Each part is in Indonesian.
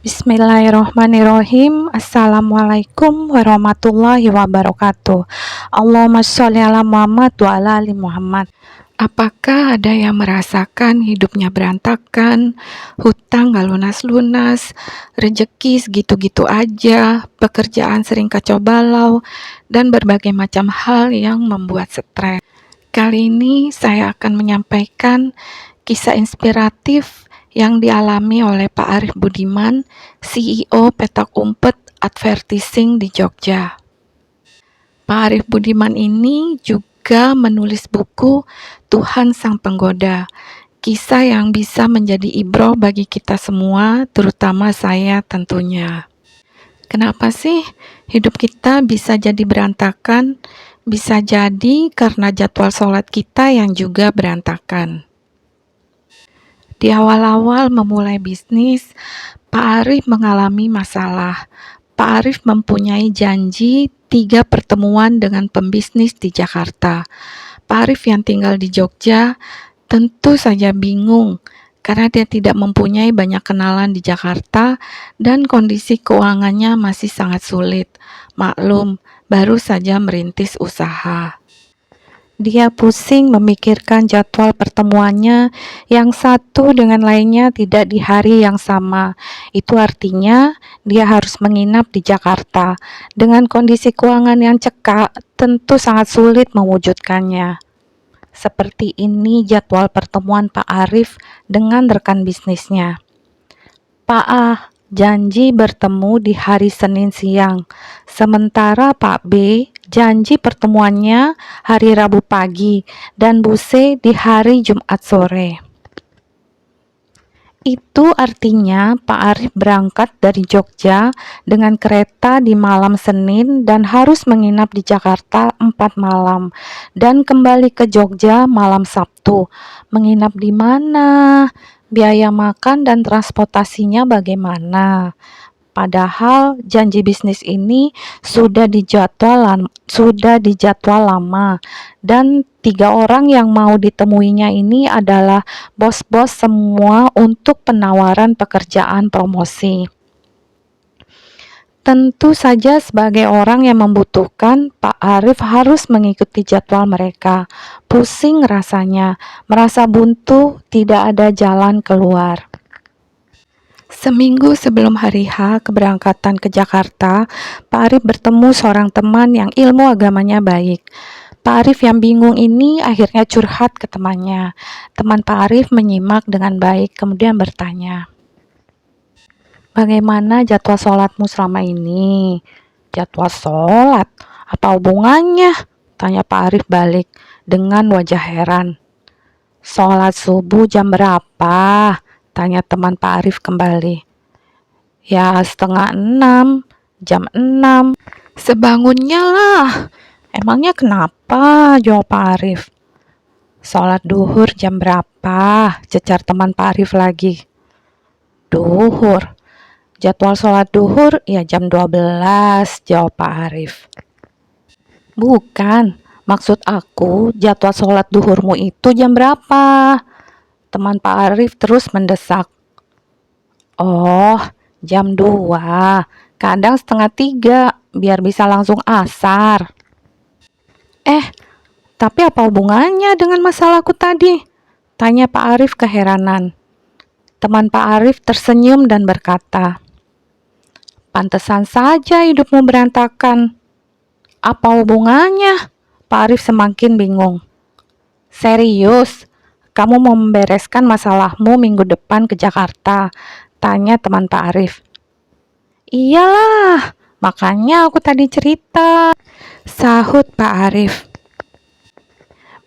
Bismillahirrahmanirrahim. Assalamualaikum warahmatullahi wabarakatuh. Allahumma sholli ala Muhammad wa ala ali Muhammad. Apakah ada yang merasakan hidupnya berantakan, hutang gak lunas-lunas, rejeki segitu-gitu aja, pekerjaan sering kacau balau, dan berbagai macam hal yang membuat stres? Kali ini saya akan menyampaikan kisah inspiratif yang dialami oleh Pak Arif Budiman, CEO Petak Umpet Advertising di Jogja. Pak Arif Budiman ini juga menulis buku Tuhan Sang Penggoda, kisah yang bisa menjadi ibroh bagi kita semua, terutama saya tentunya. Kenapa sih hidup kita bisa jadi berantakan? Bisa jadi karena jadwal sholat kita yang juga berantakan. Di awal-awal memulai bisnis, Pak Arif mengalami masalah. Pak Arif mempunyai janji 3 pertemuan dengan pembisnis di Jakarta. Pak Arif yang tinggal di Jogja tentu saja bingung karena dia tidak mempunyai banyak kenalan di Jakarta dan kondisi keuangannya masih sangat sulit. Maklum, baru saja merintis usaha. Dia pusing memikirkan jadwal pertemuannya yang satu dengan lainnya tidak di hari yang sama. Itu artinya dia harus menginap di Jakarta. Dengan kondisi keuangan yang cekak, tentu sangat sulit mewujudkannya. Seperti ini jadwal pertemuan Pak Arif dengan rekan bisnisnya. Pak A janji bertemu di hari Senin siang, sementara Pak B janji pertemuannya hari Rabu pagi dan Bu C di hari Jumat sore. Itu artinya Pak Arif berangkat dari Jogja dengan kereta di malam Senin dan harus menginap di Jakarta 4 malam dan kembali ke Jogja malam Sabtu. Menginap di mana? Biaya makan dan transportasinya bagaimana? Padahal janji bisnis ini sudah dijadwal lama dan 3 orang yang mau ditemuinya ini adalah bos-bos semua untuk penawaran pekerjaan promosi. Tentu saja sebagai orang yang membutuhkan, Pak Arif harus mengikuti jadwal mereka. Pusing rasanya, merasa buntu, tidak ada jalan keluar. Seminggu sebelum hari H keberangkatan ke Jakarta, Pak Arif bertemu seorang teman yang ilmu agamanya baik. Pak Arif yang bingung ini akhirnya curhat ke temannya. Teman Pak Arif menyimak dengan baik, kemudian bertanya, "Bagaimana jadwal sholatmu selama ini?" "Jadwal sholat? Apa hubungannya?" tanya Pak Arif balik dengan wajah heran. "Sholat subuh jam berapa?" tanya teman Pak Arif kembali. "Ya 5:30, jam 6. "Sebangunnya lah." "Emangnya kenapa?" jawab Pak Arif. "Sholat duhur jam berapa?" cecar teman Pak Arif lagi. "Duhur? Jadwal sholat duhur ya jam 12, jawab Pak Arif. "Bukan, maksud aku jadwal sholat duhurmu itu jam berapa?" Teman Pak Arif terus mendesak. "Oh, jam 2, kadang 2:30, biar bisa langsung asar." Tapi apa hubungannya dengan masalahku tadi?" tanya Pak Arif keheranan. Teman Pak Arif tersenyum dan berkata, "Pantesan saja hidupmu berantakan." "Apa hubungannya?" Pak Arif semakin bingung. "Serius, kamu mau membereskan masalahmu minggu depan ke Jakarta?" tanya teman Pak Arif. "Iyalah, makanya aku tadi cerita," sahut Pak Arif.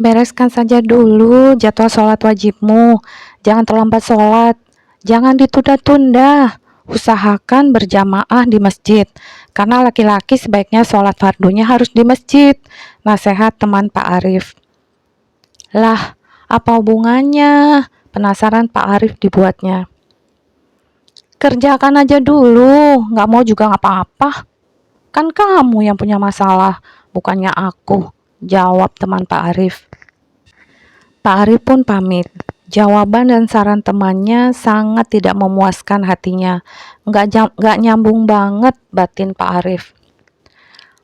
"Bereskan saja dulu jadwal sholat wajibmu. Jangan terlambat sholat. Jangan ditunda-tunda. Usahakan berjamaah di masjid, karena laki-laki sebaiknya sholat fardunya harus di masjid," nasihat teman Pak Arif. "Lah, apa hubungannya?" penasaran Pak Arif dibuatnya. "Kerjakan aja dulu, nggak mau juga nggak apa-apa. Kan kamu yang punya masalah, bukannya aku," jawab teman Pak Arif. Pak Arif pun pamit. Jawaban dan saran temannya sangat tidak memuaskan hatinya. Nggak nyambung banget batin Pak Arif.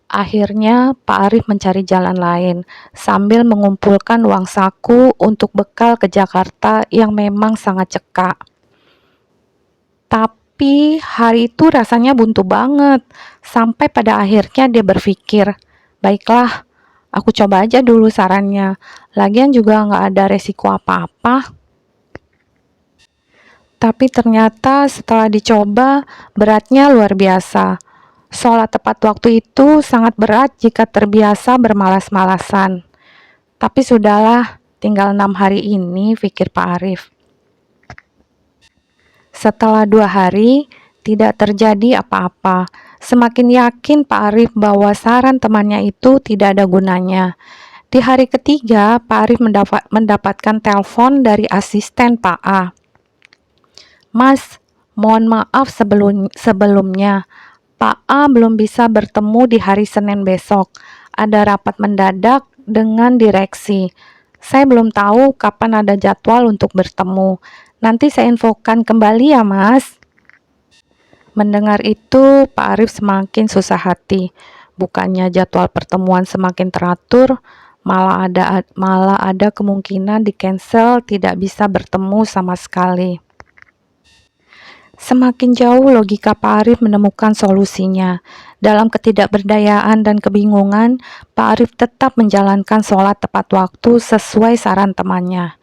Akhirnya Pak Arif mencari jalan lain sambil mengumpulkan uang saku untuk bekal ke Jakarta yang memang sangat cekak. Tapi hari itu rasanya buntu banget, sampai pada akhirnya dia berpikir, baiklah, aku coba aja dulu sarannya, lagian juga nggak ada resiko apa-apa. Tapi ternyata setelah dicoba, beratnya luar biasa. Sholat tepat waktu itu sangat berat jika terbiasa bermalas-malasan. Tapi sudahlah, tinggal 6 hari ini, pikir Pak Arif. Setelah 2 hari, tidak terjadi apa-apa. Semakin yakin Pak Arif bahwa saran temannya itu tidak ada gunanya. Di hari ketiga, Pak Arif mendapatkan telepon dari asisten Pak A. Mas, mohon maaf sebelumnya. Pak A belum bisa bertemu di hari Senin besok. Ada rapat mendadak dengan direksi. Saya belum tahu kapan ada jadwal untuk bertemu. Nanti saya infokan kembali ya, Mas. Mendengar itu, Pak Arif semakin susah hati. Bukannya jadwal pertemuan semakin teratur, malah ada kemungkinan di-cancel, tidak bisa bertemu sama sekali. Semakin jauh logika Pak Arif menemukan solusinya. Dalam ketidakberdayaan dan kebingungan, Pak Arif tetap menjalankan sholat tepat waktu sesuai saran temannya.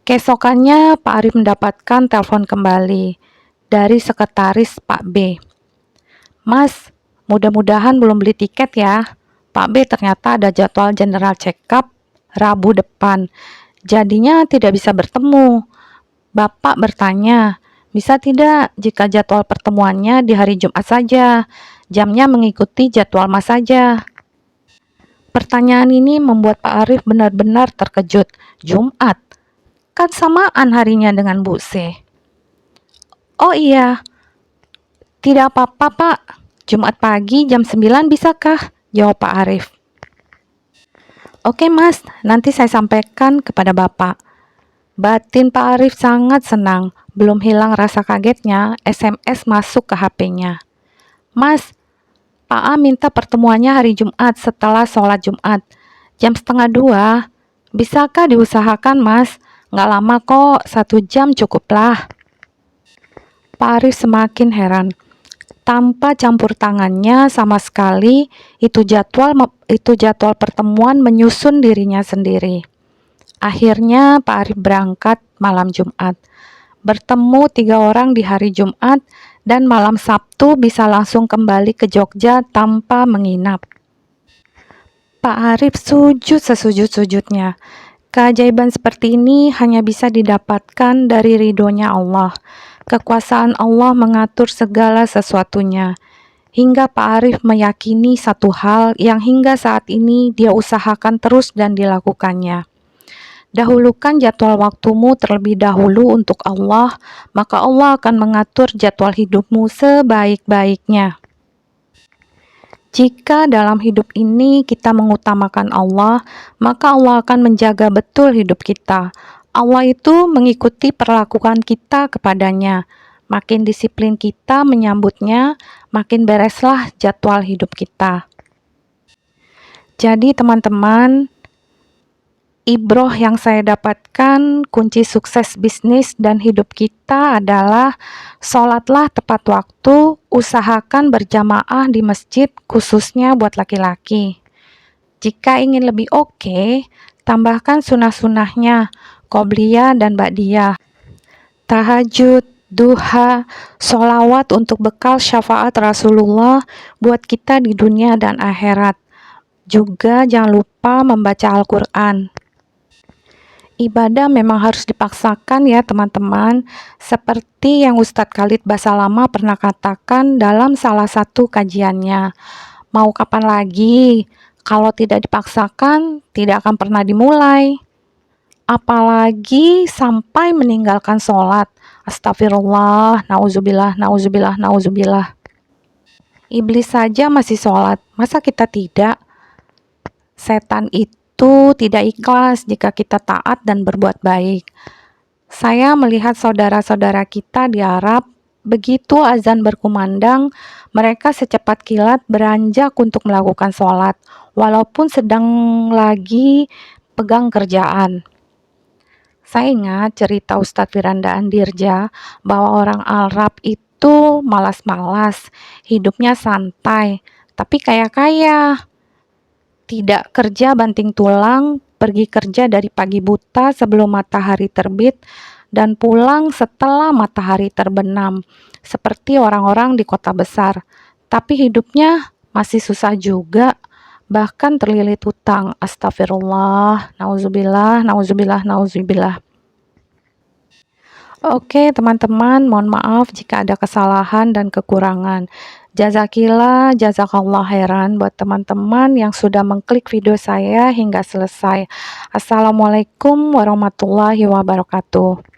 Keesokannya, Pak Arif mendapatkan telepon kembali dari sekretaris Pak B. Mas, mudah-mudahan belum beli tiket ya. Pak B ternyata ada jadwal general check-up Rabu depan. Jadinya tidak bisa bertemu. Bapak bertanya, bisa tidak jika jadwal pertemuannya di hari Jumat saja? Jamnya mengikuti jadwal Mas saja. Pertanyaan ini membuat Pak Arif benar-benar terkejut. Jumat? Kan samaan harinya dengan Bu C. Oh iya, tidak apa-apa Pak. Jumat pagi jam 9 bisakah? Jawab Pak Arif. Oke Mas, nanti saya sampaikan kepada Bapak. Batin Pak Arif sangat senang. Belum hilang rasa kagetnya, SMS masuk ke HP-nya. Mas, Pak A minta pertemuannya hari Jumat setelah sholat Jumat. Jam 1:30. Bisakah diusahakan, Mas? Nggak lama kok, 1 jam cukuplah. Pak Arif semakin heran. Tanpa campur tangannya sama sekali, itu jadwal pertemuan menyusun dirinya sendiri. Akhirnya Pak Arif berangkat malam Jumat. Bertemu 3 orang di hari Jumat dan malam Sabtu bisa langsung kembali ke Jogja tanpa menginap. Pak Arif sujud sesujud-sujudnya. Keajaiban seperti ini hanya bisa didapatkan dari ridhonya Allah. Kekuasaan Allah mengatur segala sesuatunya. Hingga Pak Arif meyakini satu hal yang hingga saat ini dia usahakan terus dan dilakukannya. Dahulukan jadwal waktumu terlebih dahulu untuk Allah, maka Allah akan mengatur jadwal hidupmu sebaik-baiknya. Jika dalam hidup ini kita mengutamakan Allah, maka Allah akan menjaga betul hidup kita. Allah itu mengikuti perlakuan kita kepadanya. Makin disiplin kita menyambutnya, makin bereslah jadwal hidup kita. Jadi teman-teman, ibroh yang saya dapatkan, kunci sukses bisnis dan hidup kita adalah sholatlah tepat waktu, usahakan berjamaah di masjid khususnya buat laki-laki. Jika ingin lebih oke, tambahkan sunah-sunahnya, qobliyah dan ba'diyah, tahajud, duha, sholawat untuk bekal syafaat Rasulullah buat kita di dunia dan akhirat. Juga jangan lupa membaca Al-Quran. Ibadah memang harus dipaksakan ya teman-teman, seperti yang Ustadz Khalid Basalamah pernah katakan dalam salah satu kajiannya. Mau kapan lagi? Kalau tidak dipaksakan, tidak akan pernah dimulai. Apalagi sampai meninggalkan sholat. Astagfirullah, nauzubillah, nauzubillah, nauzubillah. Iblis saja masih sholat, masa kita tidak? Setan itu tidak ikhlas jika kita taat dan berbuat baik. Saya melihat saudara-saudara kita di Arab, begitu azan berkumandang, mereka secepat kilat beranjak untuk melakukan sholat, walaupun sedang lagi pegang kerjaan. Saya ingat cerita Ustadz Firanda Andirja bahwa orang Arab itu malas-malas, hidupnya santai, tapi kaya-kaya. Tidak kerja banting tulang, pergi kerja dari pagi buta sebelum matahari terbit, dan pulang setelah matahari terbenam, seperti orang-orang di kota besar. Tapi hidupnya masih susah juga, bahkan terlilit hutang. Astagfirullah, nauzubillah, nauzubillah, nauzubillah. Oke, teman-teman, mohon maaf jika ada kesalahan dan kekurangan. Jazakillah, jazakallah khairan buat teman-teman yang sudah mengklik video saya hingga selesai. Assalamualaikum warahmatullahi wabarakatuh.